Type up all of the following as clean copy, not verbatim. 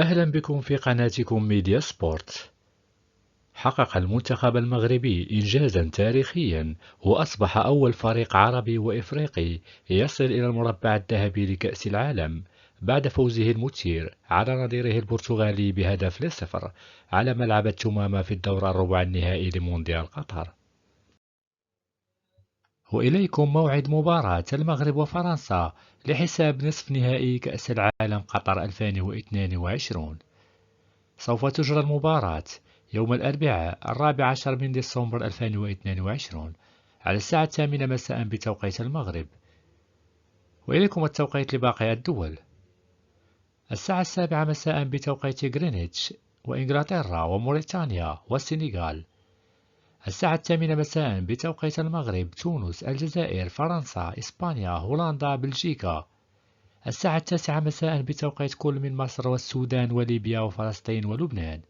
أهلا بكم في قناتكم ميديا سبورت. حقق المنتخب المغربي إنجازا تاريخيا وأصبح أول فريق عربي وإفريقي يصل إلى المربع الذهبي لكأس العالم بعد فوزه المثير على نظيره البرتغالي ب1-0 على ملعب التمامة في الدور الربع النهائي لمونديال قطر. وإليكم موعد مباراة المغرب وفرنسا لحساب نصف نهائي كأس العالم قطر 2022. سوف تجرى المباراة يوم الأربعاء 14 من ديسمبر 2022 على الساعة 8 مساء بتوقيت المغرب. وإليكم التوقيت لباقي الدول: الساعة 7 مساء بتوقيت غرينتش وإنجلترا وموريتانيا والسنغال. الساعة 8 مساء بتوقيت المغرب تونس الجزائر فرنسا إسبانيا هولندا بلجيكا. الساعة 9 مساء بتوقيت كل من مصر والسودان وليبيا وفلسطين ولبنان.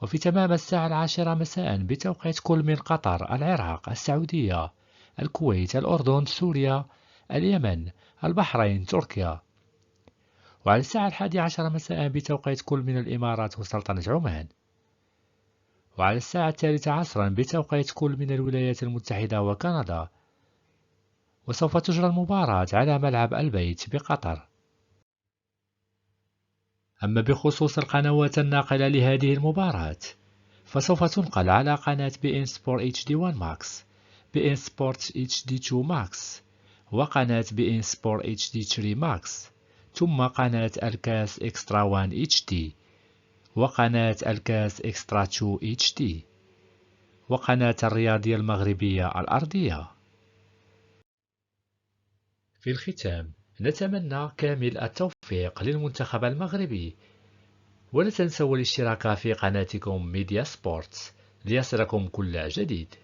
وفي تمام الساعة 10 مساء بتوقيت كل من قطر العراق السعودية الكويت الأردن سوريا اليمن البحرين تركيا. وعلى الساعة 11 مساء بتوقيت كل من الإمارات وسلطنة عمان. وعلى الساعة 3 عصرا بتوقيت كل من الولايات المتحدة وكندا. وسوف تجرى المباراة على ملعب البيت بقطر. أما بخصوص القنوات الناقلة لهذه المباراة فسوف تنقل على قناة بي إن سبورت اتش دي 1 ماكس، بي إن سبورت اتش دي 2 ماكس، وقناة بي إن سبورت اتش دي 3 ماكس، ثم قناة الكاس إكسترا 1 اتش دي، وقناة الكاس إكسترا 2 اتش دي، وقناة الرياضية المغربية الأرضية. في الختام نتمنى كامل التوفيق للمنتخب المغربي، ولا تنسوا الاشتراك في قناتكم ميديا سبورتس ليصلكم كل جديد.